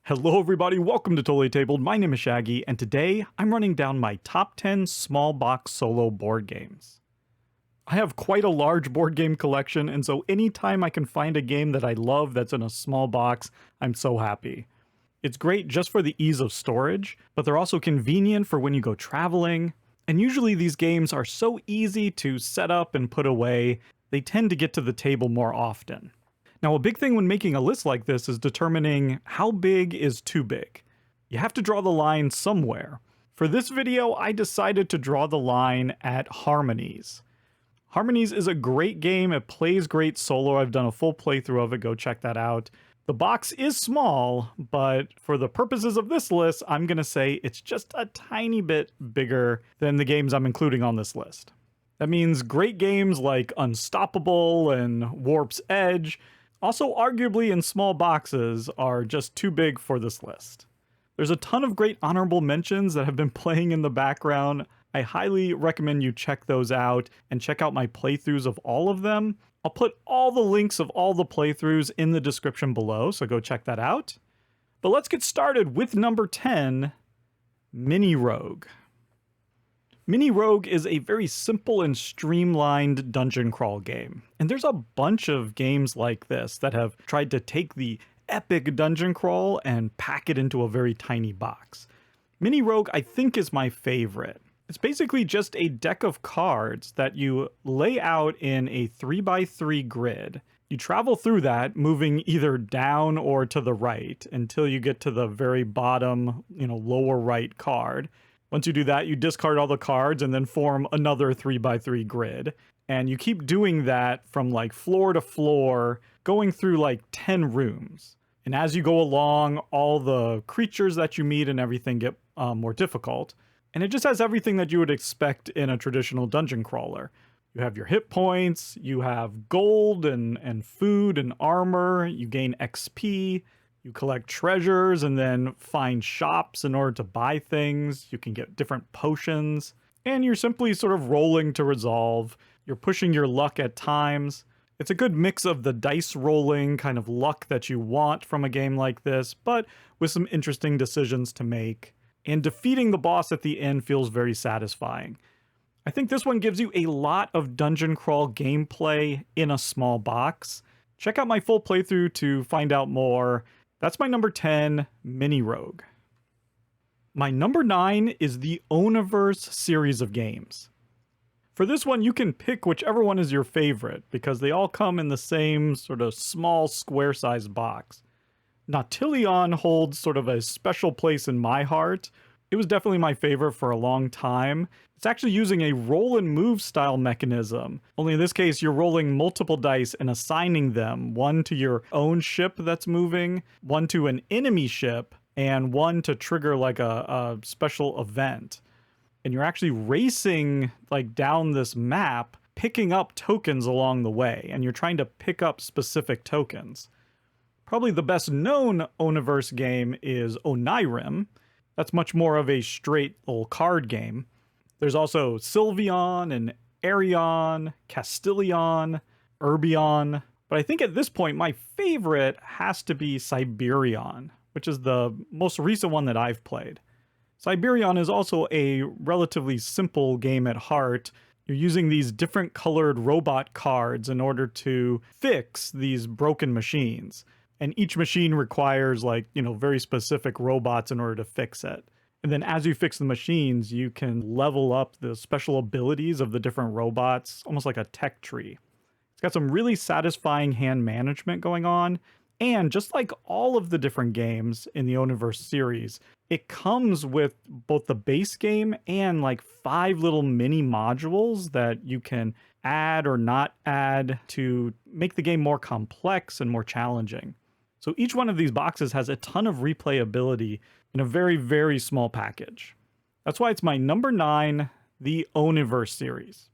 Hello everybody, welcome to Totally Tabled. My name is Shaggy, and today I'm running down my top 10 small box solo board games. I have quite a large board game collection, and so anytime I can find a game that I love that's in a small box, I'm so happy. It's great just for the ease of storage, but they're also convenient for when you go traveling, and usually these games are so easy to set up and put away, they tend to get to the table more often. Now, a big thing when making a list like this is determining how big is too big. You have to draw the line somewhere. For this video, I decided to draw the line at Harmonies. Harmonies is a great game, it plays great solo, I've done a full playthrough of it, go check that out. The box is small, but for the purposes of this list, I'm gonna say it's just a tiny bit bigger than the games I'm including on this list. That means great games like Unstoppable and Warp's Edge, also arguably in small boxes, are just too big for this list. There's a ton of great honorable mentions that have been playing in the background. I highly recommend you check those out and check out my playthroughs of all of them. I'll put all the links of all the playthroughs in the description below, so go check that out. But let's get started with number 10, Mini Rogue. Mini Rogue is a very simple and streamlined dungeon crawl game, and there's a bunch of games like this that have tried to take the epic dungeon crawl and pack it into a very tiny box. Mini Rogue, I think, is my favorite. It's basically just a deck of cards that you lay out in a 3x3 grid. You travel through that, moving either down or to the right until you get to the very bottom, lower right card. Once you do that, you discard all the cards and then form another 3x3 grid. And you keep doing that from like floor to floor, going through like 10 rooms. And as you go along, all the creatures that you meet and everything get more difficult. And it just has everything that you would expect in a traditional dungeon crawler. You have your hit points, you have gold and food and armor, you gain XP, you collect treasures and then find shops in order to buy things. You can get different potions, and you're simply sort of rolling to resolve. You're pushing your luck at times. It's a good mix of the dice rolling kind of luck that you want from a game like this, but with some interesting decisions to make. And defeating the boss at the end feels very satisfying. I think this one gives you a lot of dungeon crawl gameplay in a small box. Check out my full playthrough to find out more. That's my number 10, Mini Rogue. My number 9 is the Oniverse series of games. For this one, you can pick whichever one is your favorite, because they all come in the same sort of small square-sized box. Nautilion holds sort of a special place in my heart. It was definitely my favorite for a long time. It's actually using a roll and move style mechanism. Only in this case, you're rolling multiple dice and assigning them. One to your own ship that's moving, one to an enemy ship, and one to trigger like a special event. And you're actually racing like down this map, picking up tokens along the way, and you're trying to pick up specific tokens. Probably the best known Oniverse game is Onirim. That's much more of a straight little card game. There's also Sylveon and Arion, Castilion, Urbion. But I think at this point, my favorite has to be Siberion, which is the most recent one that I've played. Siberion is also a relatively simple game at heart. You're using these different colored robot cards in order to fix these broken machines. And each machine requires very specific robots in order to fix it. And then as you fix the machines, you can level up the special abilities of the different robots, almost like a tech tree. It's got some really satisfying hand management going on. And just like all of the different games in the Oniverse series, it comes with both the base game and like 5 little mini modules that you can add or not add to make the game more complex and more challenging. So each one of these boxes has a ton of replayability in a very, very small package. That's why it's my number 9, the Oniverse series.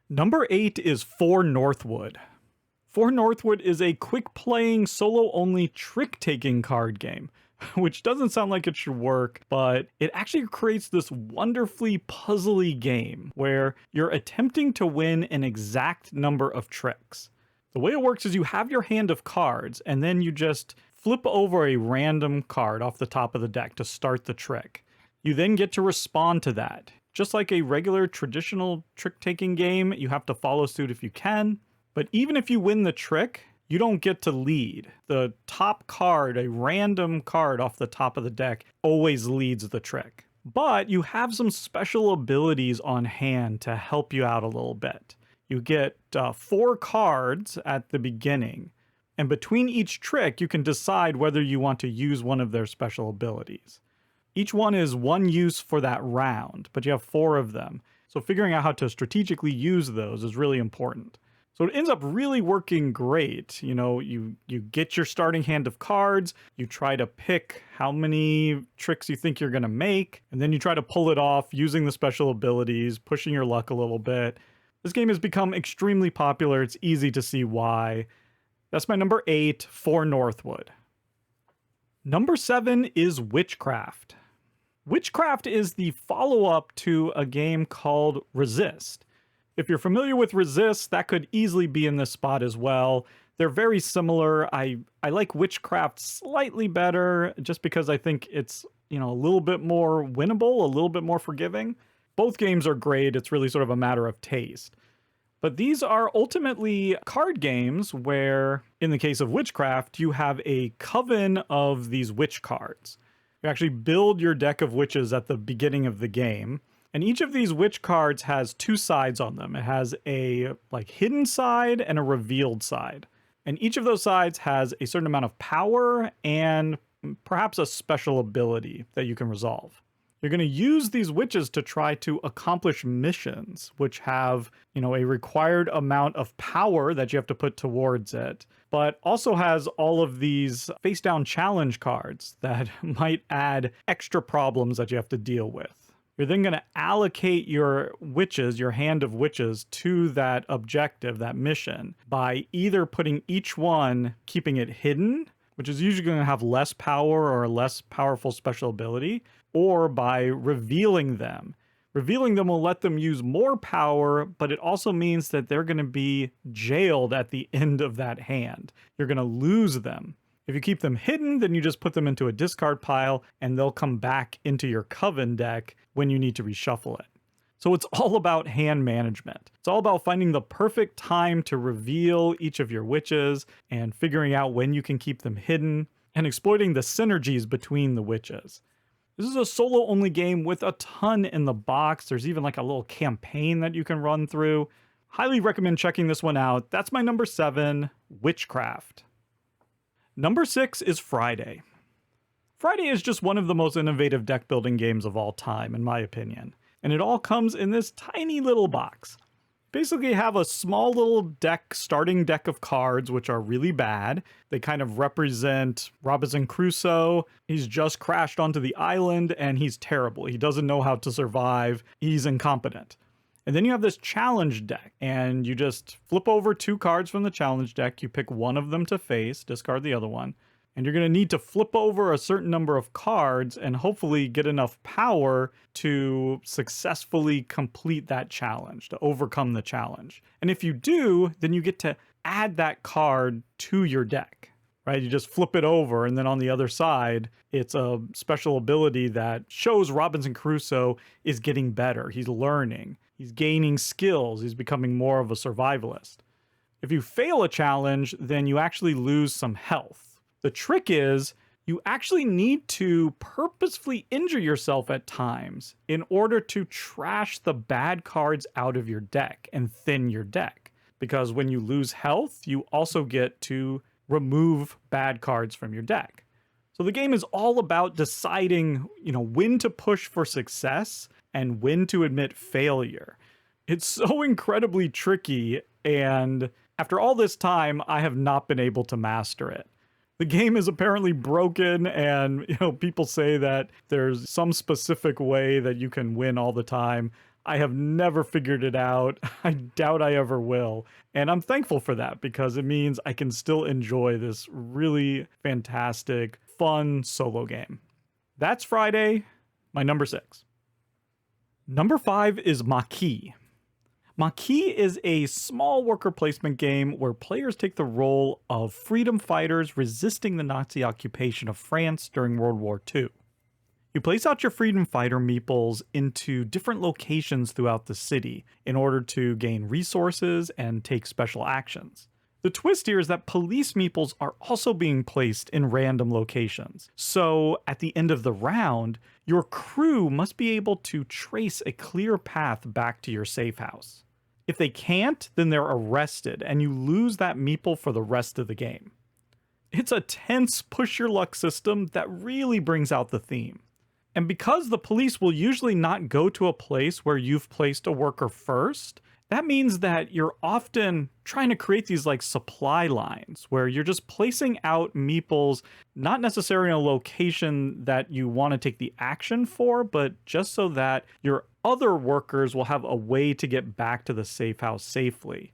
Number 8 is For Northwood. For Northwood is a quick-playing, solo-only trick-taking card game, which doesn't sound like it should work, but it actually creates this wonderfully puzzly game where you're attempting to win an exact number of tricks. The way it works is you have your hand of cards, and then you just flip over a random card off the top of the deck to start the trick. You then get to respond to that. Just like a regular traditional trick-taking game, you have to follow suit if you can. But even if you win the trick, you don't get to lead. The top card, a random card off the top of the deck, always leads the trick. But you have some special abilities on hand to help you out a little bit. You get 4 cards at the beginning, and between each trick, you can decide whether you want to use one of their special abilities. Each one is one use for that round, but you have 4 of them. So figuring out how to strategically use those is really important. So it ends up really working great. You know, you get your starting hand of cards, you try to pick how many tricks you think you're going to make, and then you try to pull it off using the special abilities, pushing your luck a little bit. This game has become extremely popular. It's easy to see why. That's my number 8 for Northwood. Number 7 is Witchcraft. Witchcraft is the follow-up to a game called Resist. If you're familiar with Resist, that could easily be in this spot as well. They're very similar. I like Witchcraft slightly better just because I think it's, a little bit more winnable, a little bit more forgiving. Both games are great. It's really sort of a matter of taste. But these are ultimately card games where, in the case of Witchcraft, you have a coven of these witch cards. You actually build your deck of witches at the beginning of the game. And each of these witch cards has 2 sides on them. It has a hidden side and a revealed side. And each of those sides has a certain amount of power and perhaps a special ability that you can resolve. You're going to use these witches to try to accomplish missions, which have, a required amount of power that you have to put towards it, but also has all of these face-down challenge cards that might add extra problems that you have to deal with. You're then going to allocate your witches, your hand of witches, to that objective, that mission, by either putting each one, keeping it hidden, which is usually going to have less power or a less powerful special ability, or by revealing them. Revealing them will let them use more power, but it also means that they're going to be jailed at the end of that hand. You're going to lose them. If you keep them hidden, then you just put them into a discard pile, and they'll come back into your Coven deck when you need to reshuffle it. So it's all about hand management. It's all about finding the perfect time to reveal each of your witches and figuring out when you can keep them hidden and exploiting the synergies between the witches. This is a solo-only game with a ton in the box. There's even a little campaign that you can run through. Highly recommend checking this one out. That's my number 7, Witchcraft. Number 6 is Friday. Friday is just one of the most innovative deck building games of all time, in my opinion. And it all comes in this tiny little box. Basically, you have a small little starting deck of cards, which are really bad. They kind of represent Robinson Crusoe. He's just crashed onto the island and he's terrible. He doesn't know how to survive. He's incompetent. And then you have this challenge deck, and you just flip over 2 cards from the challenge deck. You pick one of them to face, discard the other one. And you're going to need to flip over a certain number of cards and hopefully get enough power to successfully complete that challenge, to overcome the challenge. And if you do, then you get to add that card to your deck, right? You just flip it over, and then on the other side, it's a special ability that shows Robinson Crusoe is getting better. He's learning. He's gaining skills. He's becoming more of a survivalist. If you fail a challenge, then you actually lose some health. The trick is you actually need to purposefully injure yourself at times in order to trash the bad cards out of your deck and thin your deck. Because when you lose health, you also get to remove bad cards from your deck. So the game is all about deciding, when to push for success and when to admit failure. It's so incredibly tricky, and after all this time, I have not been able to master it. The game is apparently broken, and people say that there's some specific way that you can win all the time. I have never figured it out. I doubt I ever will. And I'm thankful for that because it means I can still enjoy this really fantastic, fun solo game. That's Friday, my number 6. Number 5 is Maquis. Maquis is a small worker placement game where players take the role of freedom fighters resisting the Nazi occupation of France during World War II. You place out your freedom fighter meeples into different locations throughout the city in order to gain resources and take special actions. The twist here is that police meeples are also being placed in random locations. So at the end of the round, your crew must be able to trace a clear path back to your safe house. If they can't, then they're arrested and you lose that meeple for the rest of the game. It's a tense push your luck system that really brings out the theme. And because the police will usually not go to a place where you've placed a worker first, that means that you're often trying to create these like supply lines where you're just placing out meeples, not necessarily in a location that you want to take the action for, but just so that your other workers will have a way to get back to the safe house safely.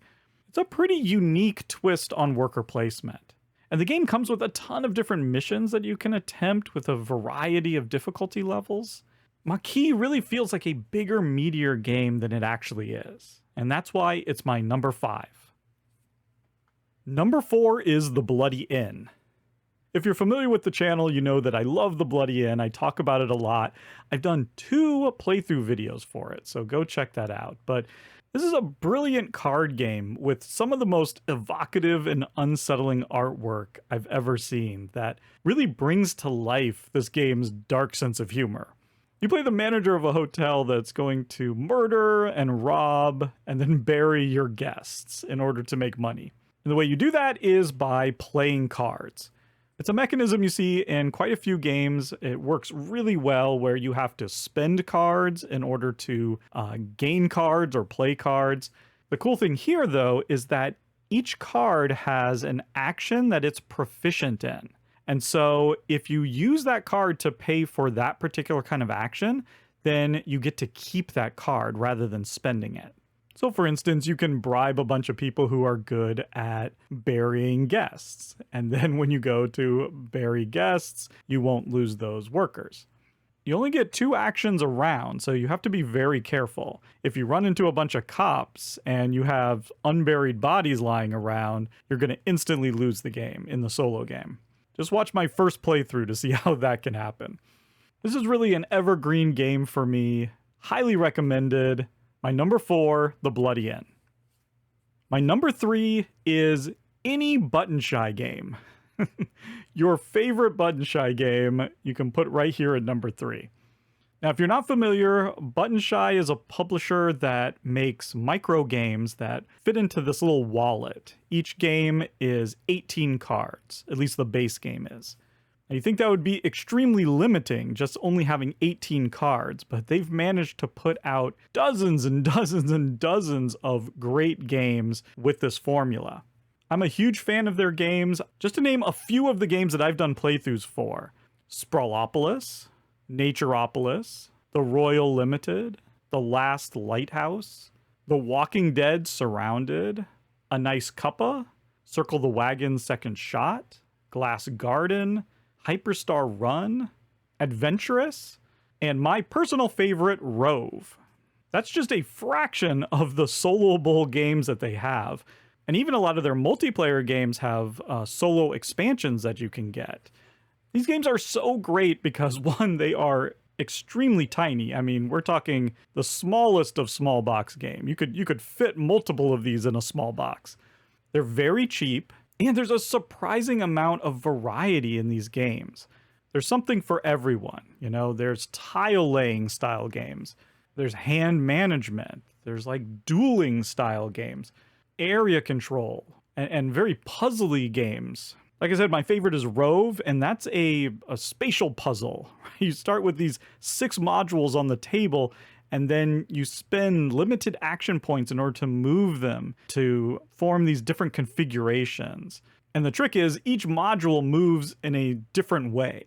It's a pretty unique twist on worker placement. And the game comes with a ton of different missions that you can attempt with a variety of difficulty levels. Maquis really feels like a bigger, meatier game than it actually is. And that's why it's my number 5. Number 4 is The Bloody Inn. If you're familiar with the channel, you know that I love The Bloody Inn. I talk about it a lot. I've done 2 playthrough videos for it, so go check that out. But this is a brilliant card game with some of the most evocative and unsettling artwork I've ever seen that really brings to life this game's dark sense of humor. You play the manager of a hotel that's going to murder and rob and then bury your guests in order to make money. And the way you do that is by playing cards. It's a mechanism you see in quite a few games. It works really well where you have to spend cards in order to gain cards or play cards. The cool thing here, though, is that each card has an action that it's proficient in. And so if you use that card to pay for that particular kind of action, then you get to keep that card rather than spending it. So for instance, you can bribe a bunch of people who are good at burying guests. And then when you go to bury guests, you won't lose those workers. You only get 2 actions a round, so you have to be very careful. If you run into a bunch of cops and you have unburied bodies lying around, you're going to instantly lose the game in the solo game. Just watch my first playthrough to see how that can happen. This is really an evergreen game for me. Highly recommended. My number 4, The Bloody Inn. My number 3 is any button shy game. Your favorite button shy game, you can put right here at number 3. Now, if you're not familiar, Button Shy is a publisher that makes micro games that fit into this little wallet. Each game is 18 cards, at least the base game is. Now, you think that would be extremely limiting, just only having 18 cards, but they've managed to put out dozens and dozens and dozens of great games with this formula. I'm a huge fan of their games. Just to name a few of the games that I've done playthroughs for: Sprawlopolis, Naturopolis, The Royal Limited, The Last Lighthouse, The Walking Dead Surrounded, A Nice Cuppa, Circle the Wagon Second Shot, Glass Garden, Hyperstar Run, Adventurous, and my personal favorite, Rove. That's just a fraction of the soloable games that they have. And even a lot of their multiplayer games have solo expansions that you can get. These games are so great because, one, they are extremely tiny. I mean, we're talking the smallest of small box game. You could fit multiple of these in a small box. They're very cheap, and there's a surprising amount of variety in these games. There's something for everyone. You know, there's tile laying style games. There's hand management. There's like dueling style games, area control, and very puzzly games. Like I said, my favorite is Rove, and that's a spatial puzzle. You start with these 6 modules on the table, and then you spend limited action points in order to move them to form these different configurations. And the trick is each module moves in a different way.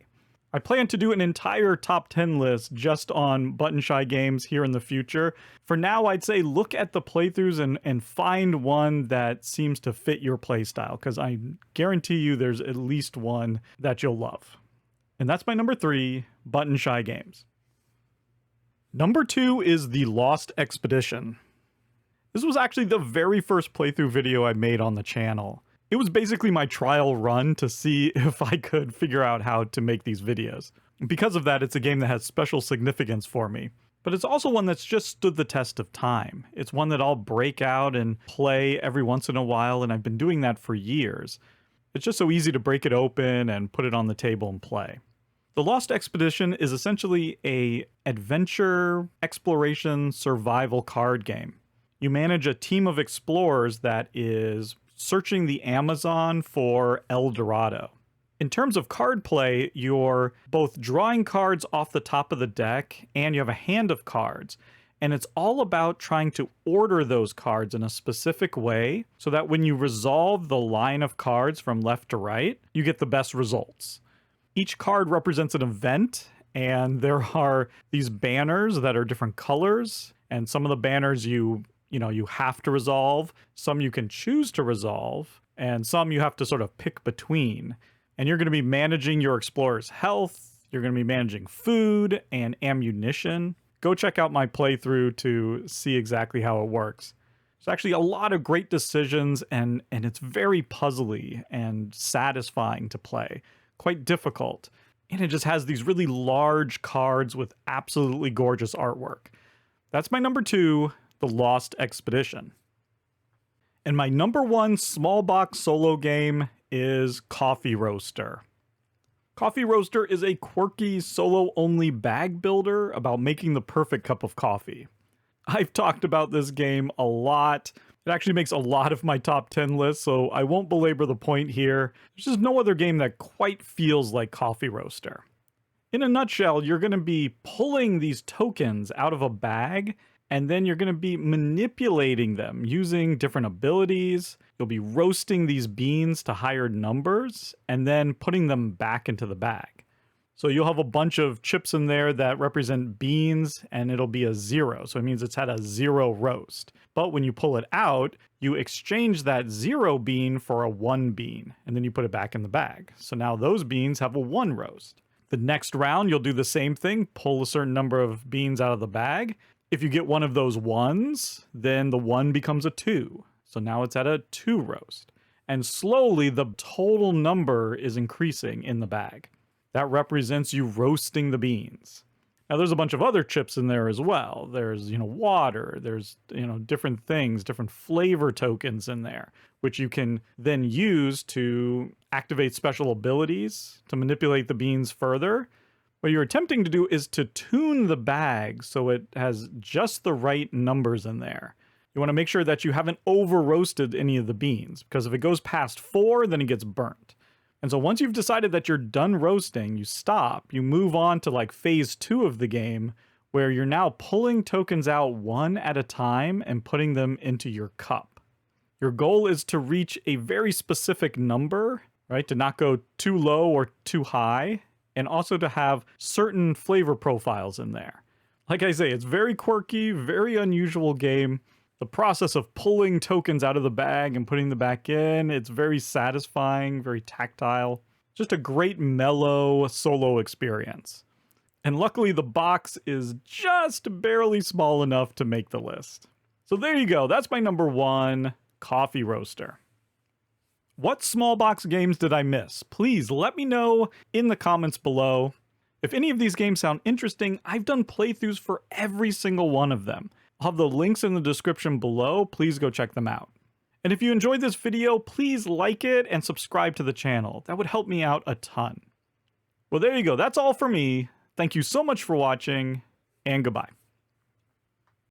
I plan to do an entire top 10 list just on button shy games here in the future. For now, I'd say look at the playthroughs and find one that seems to fit your playstyle, because I guarantee you there's at least one that you'll love. And that's my number 3, button shy games. Number 2 is The Lost Expedition. This was actually the very first playthrough video I made on the channel. It was basically my trial run to see if I could figure out how to make these videos. Because of that, it's a game that has special significance for me. But it's also one that's just stood the test of time. It's one that I'll break out and play every once in a while, and I've been doing that for years. It's just so easy to break it open and put it on the table and play. The Lost Expedition is essentially a adventure, exploration, survival card game. You manage a team of explorers that is searching the Amazon for El Dorado. In terms of card play, you're both drawing cards off the top of the deck and you have a hand of cards. And it's all about trying to order those cards in a specific way so that when you resolve the line of cards from left to right, you get the best results. Each card represents an event, and there are these banners that are different colors, and some of the banners you have to resolve, some you can choose to resolve, and some you have to sort of pick between. And you're going to be managing your explorer's health, you're going to be managing food and ammunition. Go check out my playthrough to see exactly how it works. There's actually a lot of great decisions, and it's very puzzly and satisfying to play. Quite difficult. And it just has these really large cards with absolutely gorgeous artwork. That's my number 2, The Lost Expedition. And my number 1 small box solo game is Coffee Roaster. Coffee Roaster is a quirky solo-only bag builder about making the perfect cup of coffee. I've talked about this game a lot. It actually makes a lot of my top 10 lists, so I won't belabor the point here. There's just no other game that quite feels like Coffee Roaster. In a nutshell, you're going to be pulling these tokens out of a bag, and then you're going to be manipulating them using different abilities. You'll be roasting these beans to higher numbers, and then putting them back into the bag. So you'll have a bunch of chips in there that represent beans, and it'll be a 0. So it means it's had a 0 roast. But when you pull it out, you exchange that 0 bean for a 1 bean, and then you put it back in the bag. So now those beans have a 1 roast. The next round, you'll do the same thing, pull a certain number of beans out of the bag. If you get one of those 1s, then the 1 becomes a 2. So now it's at a 2 roast. And slowly, the total number is increasing in the bag. That represents you roasting the beans. Now there's a bunch of other chips in there as well. There's, water, there's, different things, different flavor tokens in there, which you can then use to activate special abilities to manipulate the beans further. What you're attempting to do is to tune the bag so it has just the right numbers in there. You want to make sure that you haven't over roasted any of the beans, because if it goes past 4, then it gets burnt. And so once you've decided that you're done roasting, you stop, you move on to like phase 2 of the game, where you're now pulling tokens out one at a time and putting them into your cup. Your goal is to reach a very specific number, right? To not go too low or too high, and also to have certain flavor profiles in there. Like I say, it's very quirky, very unusual game. The process of pulling tokens out of the bag and putting them back in, it's very satisfying, very tactile. Just a great mellow solo experience. And luckily the box is just barely small enough to make the list. So there you go, that's my number 1, Coffee Roaster. What small box games did I miss? Please let me know in the comments below. If any of these games sound interesting, I've done playthroughs for every single one of them. I'll have the links in the description below, please go check them out. And if you enjoyed this video, please like it and subscribe to the channel. That would help me out a ton. Well, there you go, that's all for me. Thank you so much for watching, and goodbye.